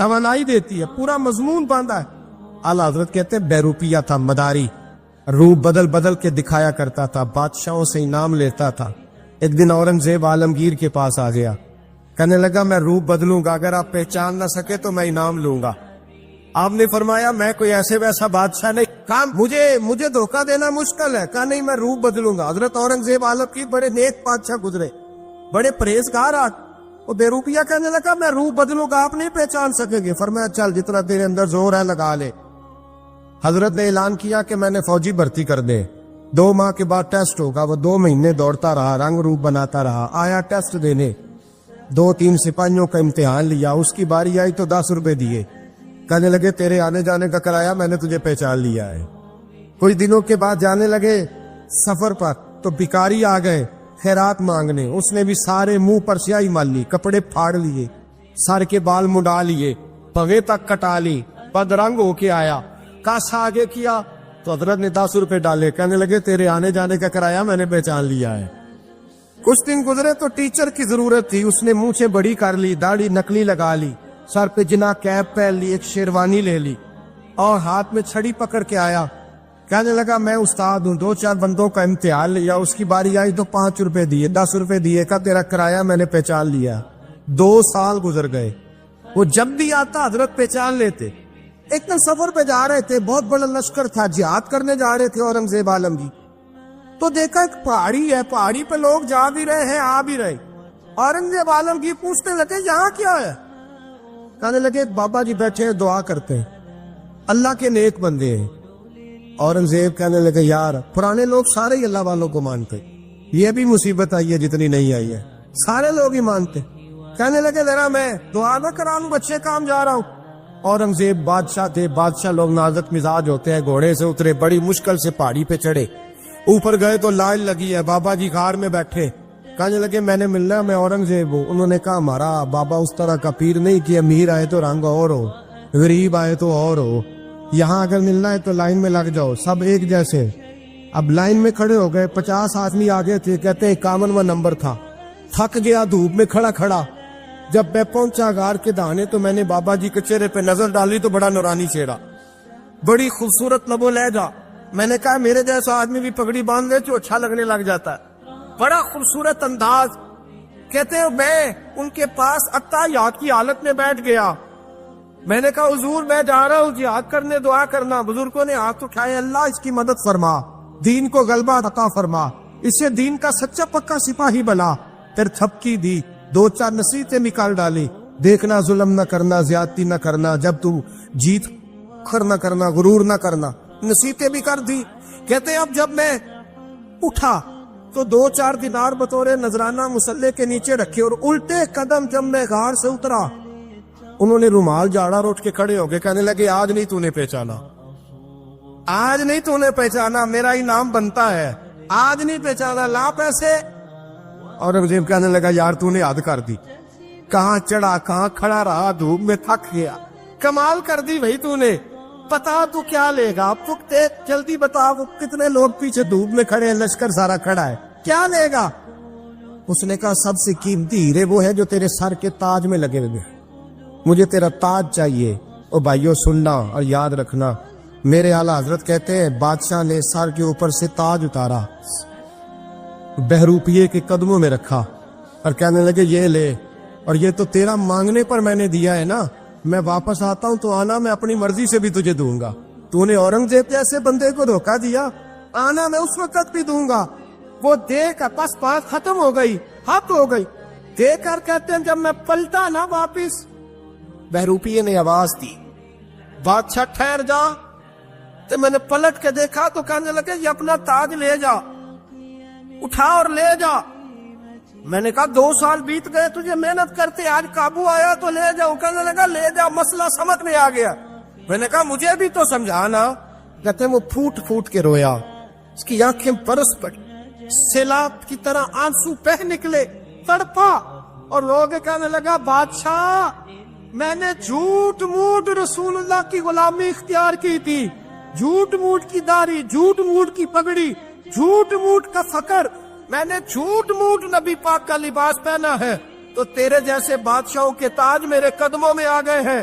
توانائی دیتی ہے, پورا مضمون باندھا ہے. اعلیٰ حضرت کہتے ہیں بیروپیہ تھا, مداری, روپ بدل بدل کے دکھایا کرتا تھا, بادشاہوں سے انعام لیتا تھا. ایک دن اورنگزیب عالمگیر کے پاس آ گیا, کہنے لگا میں روپ بدلوں گا, اگر آپ پہچان نہ سکے تو میں انعام لوں گا. آپ نے فرمایا میں کوئی ایسے ویسا بادشاہ نہیں, کام مجھے دھوکہ دینا مشکل ہے. کہا نہیں میں روپ بدلوں گا. حضرت اورنگزیب عالمگیر بڑے نیک بادشاہ گزرے, بڑے پرہیزگار. وہ بیروپیہ کہنے لگا میں روپ بدلوں گا, آپ نہیں پہچان سکیں گے. فرمایا چل جتنا تیرے اندر زور ہے لگا لے. حضرت نے اعلان کیا کہ میں نے فوجی بھرتی کر دے, 2 ماہ کے بعد ٹیسٹ ہوگا. وہ 2 مہینے دوڑتا رہا, رنگ روپ بناتا رہا, آیا ٹیسٹ دینے, 2-3 سپاہیوں کا امتحان لیا. اس کی باری آئی تو 10 روپے دیے, کہنے لگے تیرے آنے جانے کا کرایہ میں نے تجھے پہچان لیا ہے. کچھ دنوں کے بعد جانے لگے سفر پر, تو بھکاری آ گئے خیرات مانگنے. اس نے بھی سارے منہ پر سیاہی مال لی, کپڑے پھاڑ لیے, سر کے بال مڈا لیے, پگے تک کٹا لی, بدرنگ ہو کے آیا. کاسا آگے کیا تو حضرت نے 10 روپے ڈالے, کہنے لگے تیرے آنے جانے کا کرایہ میں نے پہچان لیا ہے. کچھ دن گزرے تو ٹیچر کی ضرورت تھی. اس نے منہ سے بڑی کر لی, داڑھی نکلی لگا لی, سر پہ جنا کیپ پہن لی, ایک شیروانی لے لی اور ہاتھ میں چھڑی پکڑ کے آیا. کہنے لگا میں استاد ہوں, 2-4 بندوں کا امتحان لیا, اس کی باری آئی تو 5 روپے دیے, 10 روپے دیے, کا تیرا کرایہ میں نے پہچان لیا. 2 سال گزر گئے. وہ جب بھی آتا حضرت پہچان لیتے. ایک دن سفر پہ جا رہے تھے, بہت بڑا لشکر تھا, جہاد کرنے جا رہے تھے اورنگزیب عالمگیر. تو دیکھا ایک پہاڑی ہے, پہاڑی پہ لوگ جا بھی رہے ہیں آ بھی رہے. اورنگزیب عالمگیر پوچھنے لگے یہاں کیا ہے؟ کہنے لگے بابا جی بیٹھے ہیں دعا کرتے ہیں, اللہ کے نیک بندے ہیں. اورنگزیب کہنے لگے یار پرانے لوگ سارے ہی اللہ والوں کو مانتے, یہ بھی مصیبت آئی ہے جتنی نہیں آئی ہے, سارے لوگ ہی مانتے. کہنے لگے ذرا میں دعا نہ کرا لوں, بچے کام جا رہا ہوں. اورنگزیب بادشاہ تھے, بادشاہ لوگ نازک مزاج ہوتے ہیں. گھوڑے سے اترے, بڑی مشکل سے پہاڑی پہ چڑھے, اوپر گئے تو لائن لگی ہے. بابا جی غار میں بیٹھے, کہنے لگے میں نے ملنا, میں اورنگزیب ہوں. انہوں نے کہا ہمارا بابا اس طرح کا پیر نہیں کہ امیر آئے تو رنگ اور ہو, غریب آئے تو اور ہو. یہاں اگر ملنا ہے تو لائن میں لگ جاؤ, سب ایک جیسے. اب لائن میں کھڑے ہو گئے, 50 آدمی آگے تھے. کہتے ہیں 51واں نمبر تھا. تھک گیا دھوپ میں کھڑا کھڑا. جب میں پہنچا غار کے دہانے تو میں نے بابا جی کے چہرے پہ نظر ڈالی تو بڑا نورانی چہرہ, بڑی خوبصورت لب و لہجہ. میں نے کہا میرے جیسا آدمی بھی پگڑی باندھ لے تو اچھا لگنے لگ جاتا ہے, بڑا خوبصورت انداز. کہتے ہیں میں ان کے پاس اتحیات کی حالت میں بیٹھ گیا. میں نے کہا حضور میں جا رہا ہوں جہاد کرنے, دعا کرنا. بزرگوں نے ہاتھ اٹھائے, اللہ اس کی مدد فرما, دین کو غلبہ عطا فرما, اسے دین کا سچا پکا سپاہی بنا. پھر تھپکی دی, 2-4 نصیحتیں نکال ڈالی. دیکھنا ظلم نہ کرنا, زیادتی نہ کرنا, جب تم جیت کر نہ کرنا, غرور نہ کرنا. نصیحتیں بھی کر دی. کہتے اب جب میں اٹھا تو 2-4 دینار بطور نذرانہ مسلح کے نیچے رکھے, اور الٹے قدم جب میں غار سے اترا انہوں نے رومال جاڑا اور اٹھ کے کھڑے ہو گئے. کہنے لگے آج نہیں تو نے پہچانا, آج نہیں تو نے پہچانا, میرا ہی نام بنتا ہے, آج نہیں پہچانا, لا پیسے. اورنگزیب کہنے لگا یار تو نے حد کر دی, کہاں چڑھا کہاں کھڑا رہا, دھوپ میں تھک گیا, کمال کر دی بھائی تو نے. پتا تو کیا لے گا, جلدی بتا, وہ کتنے لوگ پیچھے دھوپ میں کھڑے ہیں, لشکر سارا کھڑا ہے, کیا لے گا؟ اس نے کہا سب سے قیمتی ہیرے وہ ہے جو تیرے سر کے تاج میں لگے ہوئے, مجھے تیرا تاج چاہیے. او بھائیو سننا اور یاد رکھنا, میرے اعلیٰ حضرت کہتے ہیں بادشاہ نے سر کے اوپر سے تاج اتارا, بہروپیے کے قدموں میں رکھا اور کہنے لگے یہ لے, اور یہ تو تیرا مانگنے پر میں نے دیا ہے نا, میں واپس آتا ہوں تو آنا میں اپنی مرضی سے بھی تجھے دوں گا. تو نے اورنگزیب جیسے بندے کو دھوکہ دیا, آنا میں اس وقت بھی دوں گا. وہ دے کر بس بات ختم ہو گئی, حد ہو گئی. دے کر کہتے ہیں جب میں پلٹا نا واپس, بہروپیے نے آواز دی بادشاہ ٹھہر جا. تو میں نے پلٹ کے دیکھا تو کہنے لگے یہ اپنا تاج لے جا, اٹھا اور لے جا. میں نے کہا 2 سال بیت گئے تجھے محنت کرتے, آج قابو آیا تو لے جاؤ. کہنے لگا لے جا, مسئلہ سمجھ میں آ گیا. میں نے کہا مجھے بھی تو سمجھانا. کہتے ہیں وہ پھوٹ پھوٹ کے رویا, اس کی آنکھیں برس پڑی, سیلاب کی طرح آنسو بہہ نکلے, تڑپا اور لوگ کہنے لگا بادشاہ میں نے جھوٹ موٹ رسول اللہ کی غلامی اختیار کی تھی, جھوٹ موٹ کی داڑھی, جھوٹ موٹ کی پگڑی, جھوٹ موٹ کا فقر, میں نے جھوٹ موٹ نبی پاک کا لباس پہنا ہے, تو تیرے جیسے بادشاہوں کے تاج میرے قدموں میں آ گئے ہیں.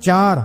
4।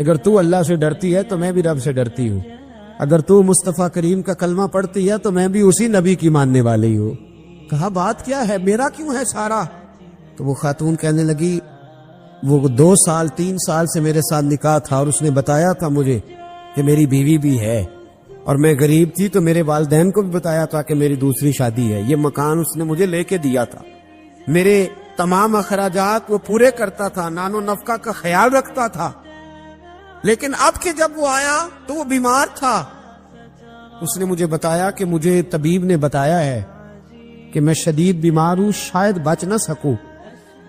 اگر تو اللہ سے ڈرتی ہے تو میں بھی رب سے ڈرتی ہوں، اگر تو مصطفیٰ کریم کا کلمہ پڑھتی ہے تو میں بھی اسی نبی کی ماننے والی ہوں۔ کہا بات کیا ہے، میرا کیوں ہے سارا؟ تو وہ خاتون کہنے لگی وہ 2 سال 3 سال سے میرے ساتھ نکاح تھا اور اس نے بتایا تھا مجھے کہ میری بیوی بھی ہے، اور میں غریب تھی تو میرے والدین کو بھی بتایا تھا کہ میری دوسری شادی ہے۔ یہ مکان اس نے مجھے لے کے دیا تھا، میرے تمام اخراجات وہ پورے کرتا تھا، نان و نفقہ کا خیال رکھتا تھا، لیکن اب کہ جب وہ آیا تو وہ بیمار تھا۔ اس نے مجھے بتایا کہ مجھے طبیب نے بتایا ہے کہ میں شدید بیمار ہوں، شاید بچ نہ سکوں۔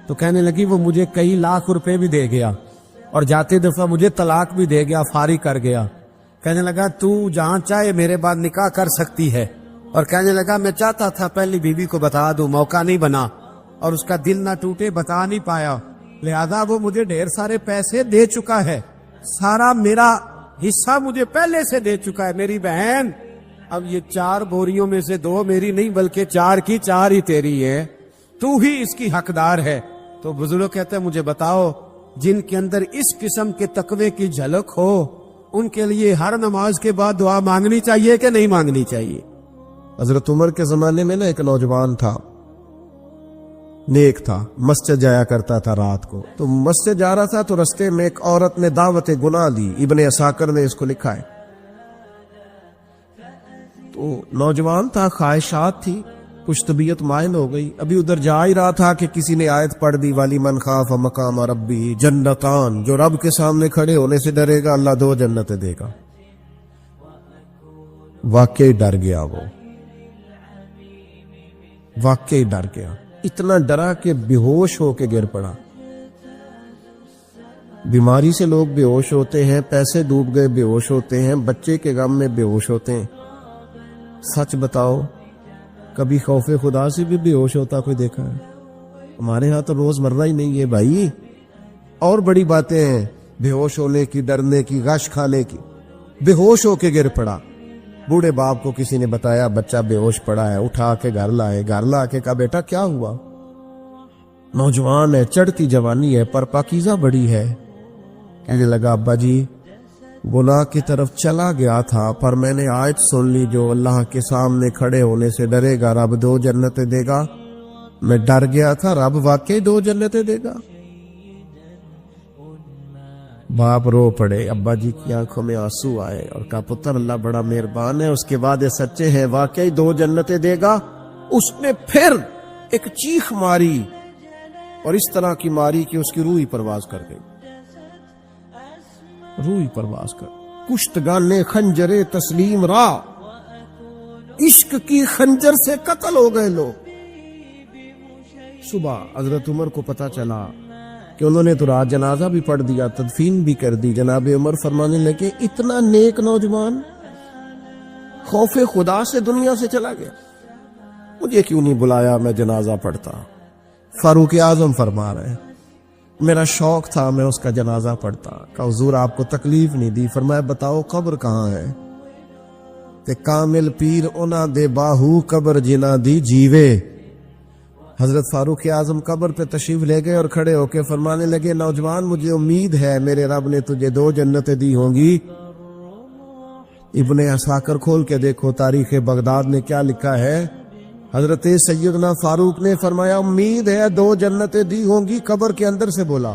تو کہنے لگی وہ مجھے کئی لاکھ روپے بھی دے گیا اور جاتے دفعہ مجھے طلاق بھی دے گیا، فارغ کر گیا۔ کہنے لگا تو جہاں چاہے میرے بعد نکاح کر سکتی ہے، اور کہنے لگا میں چاہتا تھا پہلی بیوی کو بتا دوں، موقع نہیں بنا اور اس کا دل نہ ٹوٹے، بتا نہیں پایا، لہذا وہ مجھے ڈھیر سارے پیسے دے چکا ہے، سارا میرا حصہ مجھے پہلے سے دے چکا ہے۔ میری بہن اب یہ 4 بوریوں میں سے 2 میری نہیں بلکہ 4 کی 4 ہی تیری ہے، تو ہی اس کی حقدار ہے۔ تو بزرگ کہتے ہیں مجھے بتاؤ جن کے اندر اس قسم کے تقوی کی جھلک ہو ان کے لیے ہر نماز کے بعد دعا مانگنی چاہیے کہ نہیں مانگنی چاہیے؟ حضرت عمر کے زمانے میں ایک نوجوان تھا، نیک تھا، مسجد جایا کرتا تھا رات کو۔ تو مسجد جا رہا تھا تو رستے میں ایک عورت نے دعوت گناہ دی، ابن عساکر نے اس کو لکھا ہے۔ تو نوجوان تھا، خواہشات تھی، کچھ طبیعت مائل ہو گئی، ابھی ادھر جا ہی رہا تھا کہ کسی نے آیت پڑھ دی والی من خاف مقام ربی جنتان، جو رب کے سامنے کھڑے ہونے سے ڈرے گا اللہ 2 جنتیں دے گا۔ واقعی ڈر گیا، وہ واقعی ڈر گیا، اتنا ڈرا کہ بے ہوش ہو کے گر پڑا۔ بیماری سے لوگ بے ہوش ہوتے ہیں، پیسے ڈوب گئے بے ہوش ہوتے ہیں، بچے کے غم میں بے ہوش ہوتے ہیں۔ سچ بتاؤ کبھی خوف خدا سے بھی بے ہوش ہوتا کوئی دیکھا ہے؟ ہمارے ہاں تو روز مرہ ہی نہیں ہے بھائی، اور بڑی باتیں ہیں بے ہوش ہونے کی، ڈرنے کی، غش کھانے کی۔ بے ہوش ہو کے گر پڑا، بوڑھے باپ کو کسی نے بتایا بچہ بے ہوش پڑا ہے، اٹھا کے گھر لائے، گھر لا کے کہا بیٹا کیا ہوا؟ نوجوان ہے، چڑھتی جوانی ہے پر پاکیزہ بڑی ہے۔ کہنے لگا ابا جی گناہ کی طرف چلا گیا تھا پر میں نے آیت سن لی جو اللہ کے سامنے کھڑے ہونے سے ڈرے گا رب 2 جنتیں دے گا، میں ڈر گیا تھا، رب واقعی 2 جنتیں دے گا۔ باپ رو پڑے، ابا جی کی آنکھوں میں آنسو آئے اور کہا پتر اللہ بڑا مہربان ہے، اس کے بعد سچے ہیں، واقعی 2 جنتیں دے گا۔ اس نے پھر ایک چیخ ماری اور اس طرح کی ماری کہ اس کی روح ہی پرواز کر گئی، روح پرواز کر۔ کشتگان خنجر تسلیم را، عشق کی خنجر سے قتل ہو گئے لوگ۔ صبح حضرت عمر کو پتا چلا کہ انہوں نے تو رات جنازہ بھی پڑھ دیا، تدفین بھی کر دی۔ جناب عمر فرمانے لگے اتنا نیک نوجوان خوف خدا سے دنیا سے چلا گیا، مجھے کیوں نہیں بلایا میں جنازہ پڑھتا؟ فاروق اعظم فرما رہے ہیں میرا شوق تھا میں اس کا جنازہ پڑھتا۔ کہ حضور آپ کو تکلیف نہیں دی؟ فرمایا بتاؤ قبر کہاں ہے؟ کہ کامل پیر اونا دے باہو قبر جنا دی جیوے۔ حضرت فاروق اعظم قبر پہ تشریف لے گئے اور کھڑے ہو کے فرمانے لگے نوجوان مجھے امید ہے میرے رب نے تجھے 2 جنتیں دی ہوں گی۔ ابن عساکر کھول کے دیکھو تاریخ بغداد نے کیا لکھا ہے۔ حضرت سیدنا فاروق نے فرمایا امید ہے 2 جنتیں دی ہوں گی، قبر کے اندر سے بولا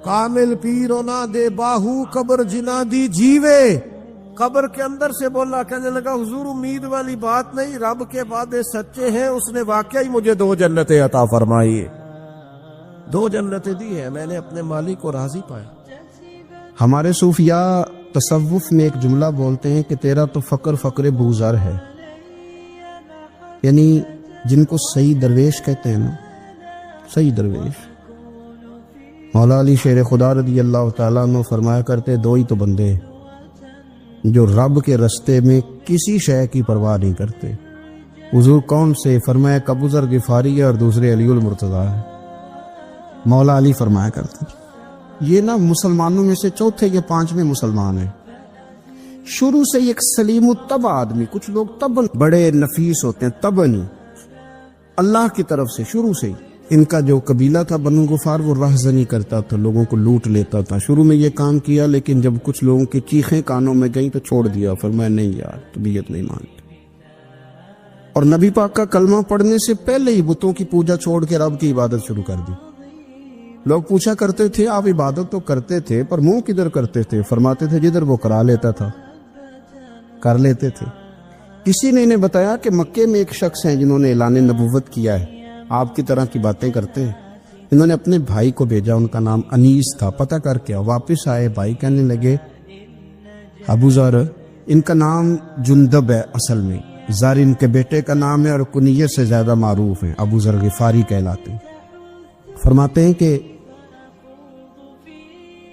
کامل پیرونا دے باہو قبر جنا دی جیوے، قبر کے اندر سے بولا۔ کہنے لگا حضور امید والی بات نہیں، رب کے وعدے سچے ہیں، اس نے واقعی مجھے 2 جنتیں عطا فرمائی، 2 جنتیں دی ہیں، میں نے اپنے مالک کو راضی پایا۔ ہمارے صوفیاء تصوف میں ایک جملہ بولتے ہیں کہ تیرا تو فقر فقر بوزر ہے، یعنی جن کو صحیح درویش کہتے ہیں نا، صحیح درویش۔ مولا علی شیر خدا رضی اللہ تعالیٰ عنہ فرمایا کرتے 2 ہی تو بندے جو رب کے رستے میں کسی شے کی پرواہ نہیں کرتے۔ حضور کون سے؟ فرمایا ابو ذر غفاری ہے اور دوسرے علی المرتضیٰ ہے۔ مولا علی فرمایا کرتے یہ نا مسلمانوں میں سے 4 یا 5ویں مسلمان ہیں، شروع سے ایک سلیم الطبع آدمی، کچھ لوگ طبعاً بڑے نفیس ہوتے ہیں، طبعاً اللہ کی طرف سے شروع سے ہی ان کا جو قبیلہ تھا بنو غفار وہ راہزنی کرتا تھا، لوگوں کو لوٹ لیتا تھا. شروع میں یہ کام کیا لیکن جب کچھ لوگوں کی چیخیں کانوں میں گئیں تو چھوڑ دیا، فرمایا نہیں یار طبیعت نہیں مانتی. اور نبی پاک کا کلمہ پڑھنے سے پہلے ہی بتوں کی پوجا چھوڑ کے رب کی عبادت شروع کر دی. لوگ پوچھا کرتے تھے آپ عبادت تو کرتے تھے پر منہ کدھر کرتے تھے؟ فرماتے تھے جدھر وہ کرا لیتا تھا کر لیتے تھے. کسی نے انہیں بتایا کہ مکے میں ایک شخص ہیں جنہوں نے اعلان نبوت کیا ہے، آپ کی طرح کی باتیں کرتے ہیں. انہوں نے اپنے بھائی کو بھیجا، ان کا نام انیس تھا. پتہ کر کے واپس آئے، بھائی کہنے لگے ابو ذر ان کا نام جندب ہے، اصل میں ذر ان کے بیٹے کا نام ہے اور کنیت سے زیادہ معروف ہیں، ابو ذر غفاری کہلاتے ہیں. فرماتے ہیں کہ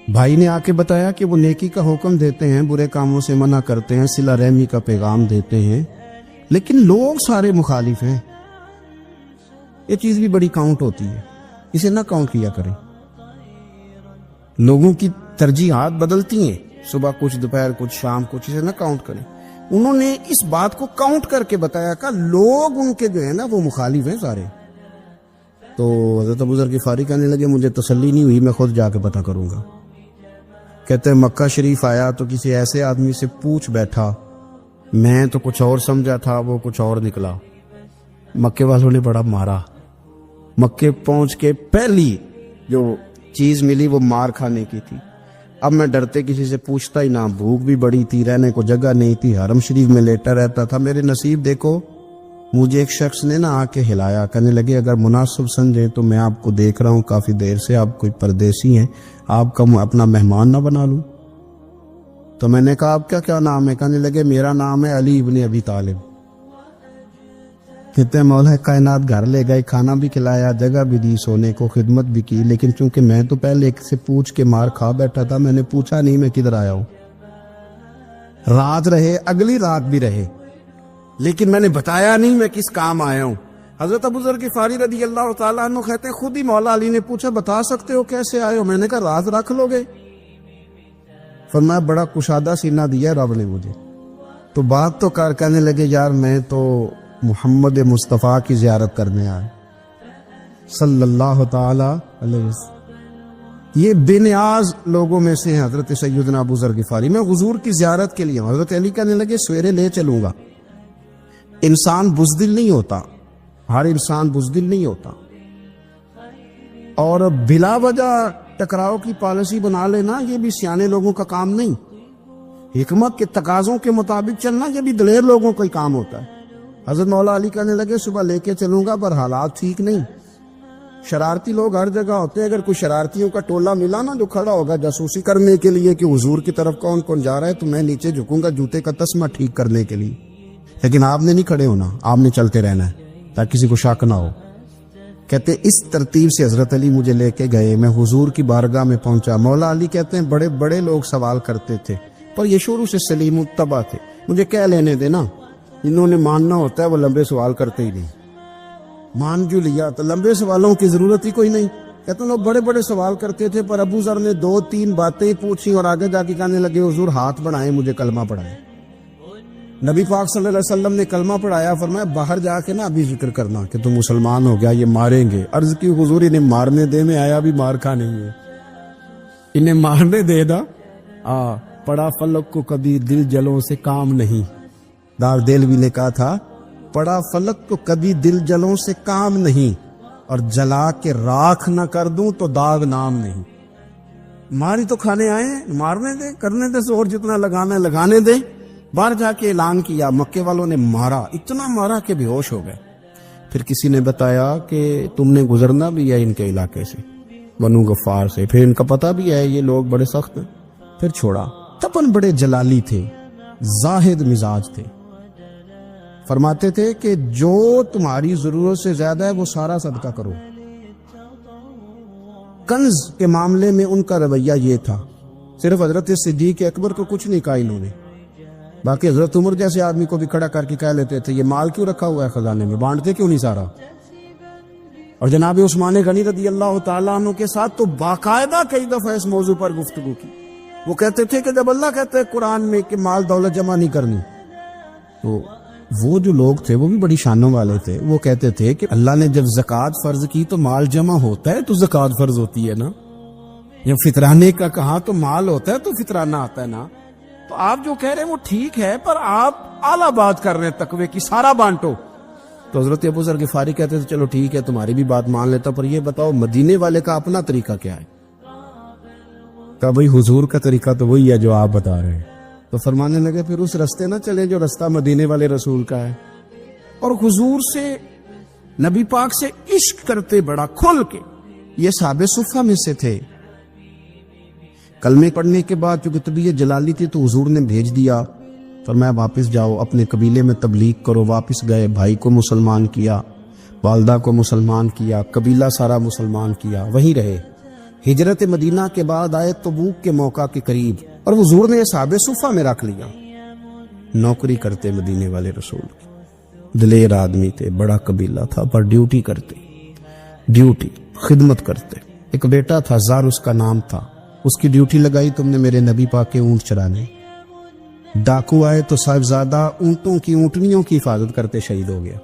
بھائی نے آ کے بتایا کہ وہ نیکی کا حکم دیتے ہیں، برے کاموں سے منع کرتے ہیں، صلہ رحمی کا پیغام دیتے ہیں، لیکن لوگ سارے مخالف ہیں. یہ چیز بھی بڑی کاؤنٹ ہوتی ہے، اسے نہ کاؤنٹ کیا کریں. لوگوں کی ترجیحات بدلتی ہیں، صبح کچھ دوپہر کچھ شام کچھ، اسے نہ کاؤنٹ کریں. انہوں نے اس بات کو کاؤنٹ کر کے بتایا کہ لوگ ان کے جو ہے نا وہ مخالف ہیں سارے. تو حضرت ابو ذر غفاری کہنے لگے مجھے تسلی نہیں ہوئی، میں خود جا کے پتہ کروں گا. کہتے ہیں مکہ شریف آیا تو کسی ایسے آدمی سے پوچھ بیٹھا، میں تو کچھ اور سمجھا تھا، وہ کچھ اور نکلا. مکے والوں نے بڑا مارا. مکے پہنچ کے پہلی جو چیز ملی وہ مار کھانے کی تھی. اب میں ڈرتے کسی سے پوچھتا ہی نہ، بھوک بھی بڑی تھی، رہنے کو جگہ نہیں تھی، حرم شریف میں لیٹا رہتا تھا. میرے نصیب دیکھو، مجھے ایک شخص نے آ کے ہلایا، کہنے لگے اگر مناسب سمجھیں تو میں آپ کو دیکھ رہا ہوں کافی دیر سے، آپ کوئی پردیسی ہیں، آپ کا اپنا مہمان نہ بنا لوں. تو میں نے کہا آپ کا کیا نام ہے؟ کہنے لگے میرا نام ہے علی ابن ابی طالب. کہتے ہیں مولا کائنات گھر لے گئے، کھانا بھی کھلایا، جگہ بھی دی، سونے کو خدمت بھی کی، لیکن چونکہ میں تو پہلے ایک سے پوچھ کے مار کھا بیٹھا تھا، میں نے پوچھا نہیں میں کدھر آیا ہوں. رات رہے، اگلی رات بھی رہے، لیکن میں نے بتایا نہیں میں کس کام آیا ہوں. حضرت ابو ذر غفاری رضی اللہ تعالیٰ عنہ کہتے ہیں خود ہی مولا علی نے پوچھا بتا سکتے ہو کیسے آئے ہو؟ میں نے کہا راز رکھ لو گے. فرمایا بڑا کشادہ سینہ دیا رب نے مجھے. تو بات تو کر، کہنے لگے یار میں تو محمد مصطفیٰ کی زیارت کرنے آئے صلی اللہ تعالی علیہ وسلم. یہ بے نیاز لوگوں میں سے ہیں حضرت سیدنا ابو ذر غفاری. میں حضور کی زیارت کے لیے ہوں. حضرت علی کہنے لگے سویرے لے چلوں گا. انسان بزدل نہیں ہوتا، ہر انسان بزدل نہیں ہوتا، اور بلا وجہ ٹکراؤ کی پالیسی بنا لینا یہ بھی سیانے لوگوں کا کام نہیں. حکمت کے تقاضوں کے مطابق چلنا یہ بھی دلیر لوگوں کا ہی کام ہوتا ہے. حضرت مولا علی کہنے لگے صبح لے کے چلوں گا پر حالات ٹھیک نہیں. شرارتی لوگ ہر جگہ ہوتے ہیں، اگر کوئی شرارتیوں کا ٹولہ ملا نا جو کھڑا ہوگا جاسوسی کرنے کے لیے کہ حضور کی طرف کون کون جا رہا ہے، تو میں نیچے جھکوں گا جوتے کا تسمہ ٹھیک کرنے کے لیے. لیکن آپ نے نہیں کھڑے ہونا، آپ نے چلتے رہنا ہے تاکہ کسی کو شک نہ ہو. کہتے اس ترتیب سے حضرت علی مجھے لے کے گئے. میں حضور کی بارگاہ میں پہنچا. مولا علی کہتے ہیں بڑے بڑے لوگ سوال کرتے تھے پر یہ شروع سے سلیم الطبع تھے. مجھے کہہ لینے دینا، جنہوں نے ماننا ہوتا ہے وہ لمبے سوال کرتے ہی نہیں. مان جو لیا تو لمبے سوالوں کی ضرورت ہی کوئی نہیں. کہتے ہیں لوگ بڑے بڑے سوال کرتے تھے پر ابو ذر نے 2-3 باتیں پوچھی اور آگے جا کے کہنے لگے حضور ہاتھ بڑھائیں مجھے کلمہ پڑھائیں. نبی پاک صلی اللہ علیہ وسلم نے کلمہ پڑھایا. فرمایا باہر جا کے نا ابھی ذکر کرنا کہ تم مسلمان ہو گیا، یہ ماریں گے. عرض کی حضور انہیں مارنے دے، میں آیا بھی مار کھانے ہے، انہیں مارنے دے نا. پڑا فلک کو کبھی دل جلوں سے کام نہیں. دار دل بھی نے کہا تھا پڑا فلک کو کبھی دل جلوں سے کام نہیں، اور جلا کے راکھ نہ کر دوں تو داغ نام نہیں. ماری تو کھانے آئے ہیں، مارنے دے، کرنے دے، زور جتنا لگانا ہے لگانے دے. باہر جا کے اعلان کیا. مکے والوں نے مارا، اتنا مارا کہ بے ہوش ہو گئے. پھر کسی نے بتایا کہ تم نے گزرنا بھی ہے ان کے علاقے سے، بنو غفار سے، پھر ان کا پتہ بھی ہے یہ لوگ بڑے سخت ہیں. پھر چھوڑا. تپن بڑے جلالی تھے، زاہد مزاج تھے. فرماتے تھے کہ جو تمہاری ضرورت سے زیادہ ہے وہ سارا صدقہ کرو. کنز کے معاملے میں ان کا رویہ یہ تھا. صرف حضرت صدیق اکبر کو کچھ نہیں کہا انہوں نے، باقی حضرت عمر جیسے آدمی کو بھی کھڑا کر کے کہہ لیتے تھے یہ مال کیوں رکھا ہوا ہے خزانے میں، بانٹتے کیوں نہیں سارا. اور جناب عثمان غنی رضی اللہ تعالیٰ عنہ کے ساتھ تو باقاعدہ کئی دفعہ اس موضوع پر گفتگو کی. وہ کہتے تھے کہ جب اللہ کہتے ہیں قرآن میں کہ مال دولت جمع نہیں کرنی، تو وہ جو لوگ تھے وہ بھی بڑی شانوں والے تھے. وہ کہتے تھے کہ اللہ نے جب زکوٰۃ فرض کی تو مال جمع ہوتا ہے تو زکوٰۃ فرض ہوتی ہے نا. جب فطرانے کا کہا تو مال ہوتا ہے تو فطرانہ آتا ہے نا. تو آپ جو کہہ رہے ہیں وہ ٹھیک ہے، پر آپ اعلیٰ بات کر رہے ہیں تقوی کی، سارا بانٹو. تو حضرت ابو ذر غفاری کہتے تھے چلو ٹھیک ہے تمہاری بھی بات مان لیتا، پر یہ بتاؤ مدینے والے کا اپنا طریقہ کیا ہے؟ کہا بھائی حضور کا طریقہ تو وہی ہے جو آپ بتا رہے ہیں. تو فرمانے لگے پھر اس رستے نہ چلے جو رستہ مدینے والے رسول کا ہے. اور حضور سے، نبی پاک سے عشق کرتے بڑا کھل کے. یہ صحابہ صفہ میں سے تھے. کلمے پڑھنے کے بعد چونکہ طبیعت جلالی تھی تو حضور نے بھیج دیا، فرمایا واپس جاؤ اپنے قبیلے میں تبلیغ کرو. واپس گئے، بھائی کو مسلمان کیا، والدہ کو مسلمان کیا، قبیلہ سارا مسلمان کیا، وہیں رہے. ہجرت مدینہ کے بعد آئے تبوک کے موقع کے قریب، اور حضور نے صحابہ صفہ میں رکھ لیا. نوکری کرتے مدینے والے رسول کی، دلیر آدمی تھے، بڑا قبیلہ تھا، پر ڈیوٹی کرتے، ڈیوٹی خدمت کرتے. ایک بیٹا تھا زار اس کا نام تھا، اس کی ڈیوٹی لگائی تم نے میرے نبی پاک کے اونٹ چرانے. ڈاکو آئے تو صاحبزادہ اونٹوں کی، اونٹنیوں کی حفاظت کرتے شہید ہو گیا.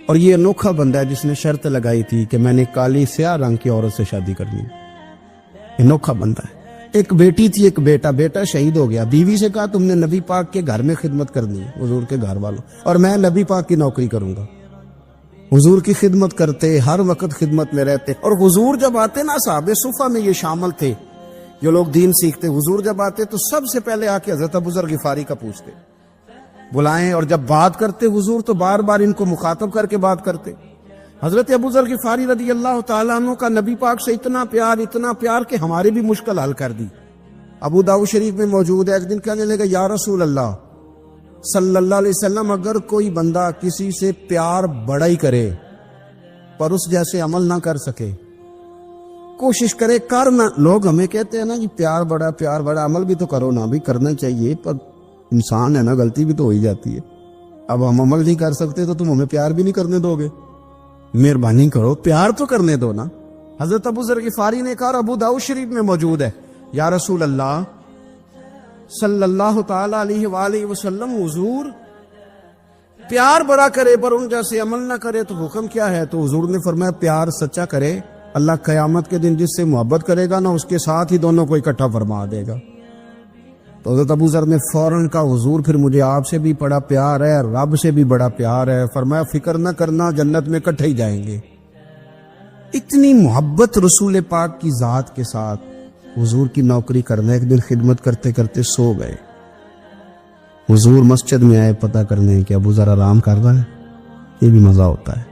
اور یہ انوکھا بندہ ہے جس نے شرط لگائی تھی کہ میں نے کالی سیاہ رنگ کی عورت سے شادی کرنی. انوکھا بندہ ہے. ایک بیٹی تھی، ایک بیٹا، بیٹا شہید ہو گیا. بیوی سے کہا تم نے نبی پاک کے گھر میں خدمت کرنی ہے، حضور کے گھر والوں، اور میں نبی پاک کی نوکری کروں گا. حضور کی خدمت کرتے، ہر وقت خدمت میں رہتے. اور حضور جب آتے نا، صحابہ صفہ میں یہ شامل تھے جو لوگ دین سیکھتے. حضور جب آتے تو سب سے پہلے آ کے حضرت ابو ذر غفاری کا پوچھتے، بلائیں. اور جب بات کرتے حضور تو بار بار ان کو مخاطب کر کے بات کرتے. حضرت ابو ذر غفاری رضی اللہ تعالیٰ عنہ کا نبی پاک سے اتنا پیار کہ ہماری بھی مشکل حل کر دی. ابو داؤد شریف میں موجود ہے. ایک دن کہنے لگا یا رسول اللہ صلی اللہ علیہ وسلم، اگر کوئی بندہ کسی سے پیار بڑا ہی کرے پر اس جیسے عمل نہ کر سکے، کوشش کرے کرنا. لوگ ہمیں کہتے ہیں نا جی پیار بڑا، عمل بھی تو کرو نا. بھی کرنا چاہیے، پر انسان ہے نا، غلطی بھی تو ہو ہی جاتی ہے. اب ہم عمل نہیں کر سکتے تو تم ہمیں پیار بھی نہیں کرنے دو گے؟ مہربانی کرو، پیار تو کرنے دو نا. حضرت ابو ذر غفاری نے کہا، ابو داؤد شریف میں موجود ہے، یا رسول اللہ صلی اللہ تعالی علیہ وآلہ وسلم، حضور پیار بڑا کرے پر ان جیسے عمل نہ کرے تو حکم کیا ہے؟ تو حضور نے فرمایا پیار سچا کرے، اللہ قیامت کے دن جس سے محبت کرے گا نا اس کے ساتھ ہی دونوں کو اکٹھا فرما دے گا. تو حضرت ابو ذر نے فوراً کہا حضور پھر مجھے آپ سے بھی بڑا پیار ہے، رب سے بھی بڑا پیار ہے. فرمایا فکر نہ کرنا، جنت میں اکٹھے ہی جائیں گے. اتنی محبت رسول پاک کی ذات کے ساتھ. حضور کی نوکری کرنا. ایک دن خدمت کرتے کرتے سو گئے. حضور مسجد میں آئے پتہ کرنے کہ ابو ذر آرام کر رہا ہے. یہ بھی مزہ ہوتا ہے.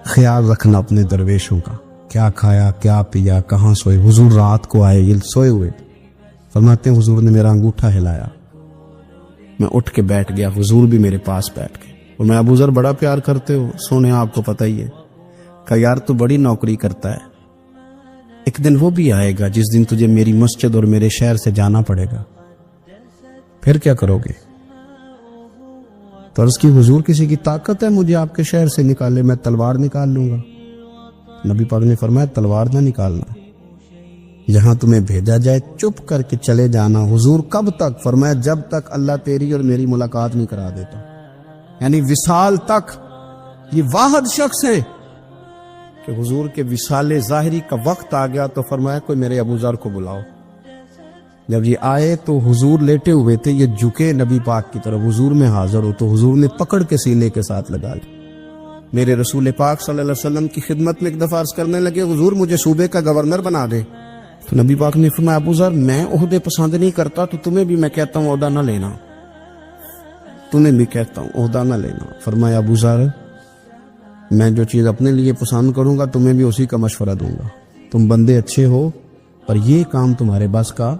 خیال رکھنا اپنے درویشوں کا، کیا کھایا، کیا پیا، کہاں سوئے. حضور رات کو آئے، یہ سوئے ہوئے. فرماتے ہیں حضور نے میرا انگوٹھا ہلایا، میں اٹھ کے بیٹھ گیا، حضور بھی میرے پاس بیٹھ گئے. اور میں ابو ذر بڑا پیار کرتے ہو، سونے آپ کو پتہ ہی ہے. کہا یار تو بڑی نوکری کرتا ہے، ایک دن وہ بھی آئے گا جس دن تجھے میری مسجد اور میرے شہر سے جانا پڑے گا، پھر کیا کرو گے؟ تو عرض کی حضور کسی کی طاقت ہے مجھے آپ کے شہر سے نکالے؟ میں تلوار نکال لوں گا. نبی پاک نے فرمایا تلوار نہ نکالنا، جہاں تمہیں بھیجا جائے چپ کر کے چلے جانا. حضور کب تک؟ فرمایا جب تک اللہ تیری اور میری ملاقات نہیں کرا دیتا، یعنی وصال تک. یہ واحد شخص ہے کہ حضور کے وصال ظاہری کا وقت آ گیا تو فرمایا کوئی میرے ابو ذر کو بلاؤ. جب یہ آئے تو حضور لیٹے ہوئے تھے، یہ جھکے نبی پاک کی طرف، حضور میں حاضر ہو تو حضور نے پکڑ کے سینے کے ساتھ لگا لی. میرے رسول پاک صلی اللہ علیہ وسلم کی خدمت میں ایک دفعہ عرض کرنے لگے حضور مجھے صوبے کا گورنر بنا دے. تو نبی پاک نے فرمایا ابو ذر میں عہدے پسند نہیں کرتا، تو تمہیں بھی میں کہتا ہوں عہدہ نہ لینا، تمہیں بھی کہتا ہوں عہدہ نہ لینا. فرمایا ابو ذر میں جو چیز اپنے لیے پسند کروں گا تمہیں بھی اسی کا مشورہ دوں گا. تم بندے اچھے ہو پر یہ کام تمہارے بس کا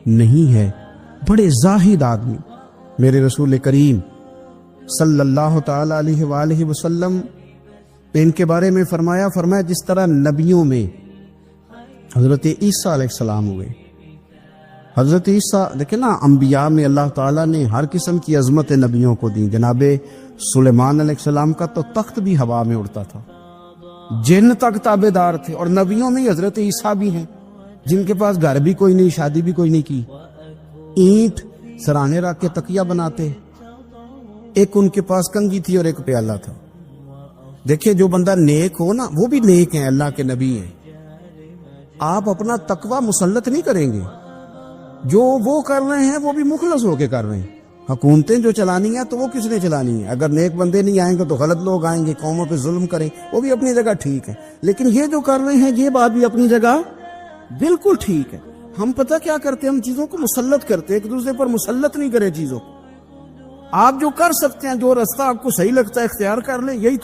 نہیں ہے. بڑے زاہد آدمی. میرے رسول کریم صلی اللہ تعالی علیہ وآلہ وسلم ان کے بارے میں فرمایا جس طرح نبیوں میں حضرت عیسیٰ علیہ السلام ہوئے. حضرت عیسیٰ دیکھیں نا، انبیاء میں اللہ تعالیٰ نے ہر قسم کی عظمت نبیوں کو دی. جناب سلیمان علیہ السلام کا تو تخت بھی ہوا میں اڑتا تھا، جن تک تابع دار تھے. اور نبیوں میں حضرت عیسیٰ بھی ہیں جن کے پاس گھر بھی کوئی نہیں، شادی بھی کوئی نہیں کی، اینٹ سرانے رکھ کے تکیہ بناتے. ایک ان کے پاس کنگھی تھی اور ایک پیالہ تھا. دیکھیں جو بندہ نیک ہو نا وہ بھی نیک ہیں, اللہ کے نبی ہیں. آپ اپنا تقوی مسلط نہیں کریں گے, جو وہ کر رہے ہیں وہ بھی مخلص ہو کے کر رہے ہیں. حکومتیں جو چلانی ہیں تو وہ کس نے چلانی ہے؟ اگر نیک بندے نہیں آئیں گے تو غلط لوگ آئیں گے, قوموں پہ ظلم کریں, وہ بھی اپنی جگہ ٹھیک ہے. لیکن یہ جو کر رہے ہیں یہ بات بھی اپنی جگہ بالکل ٹھیک ہے. ہم پتہ کیا کرتے ہیں, ہم چیزوں کو مسلط کرتے ہیں, ایک دوسرے پر مسلط نہیں کرے چیزوں کو. آپ جو کر سکتے ہیں, جو راستہ آپ کو صحیح لگتا ہے اختیار کر لیں, یہی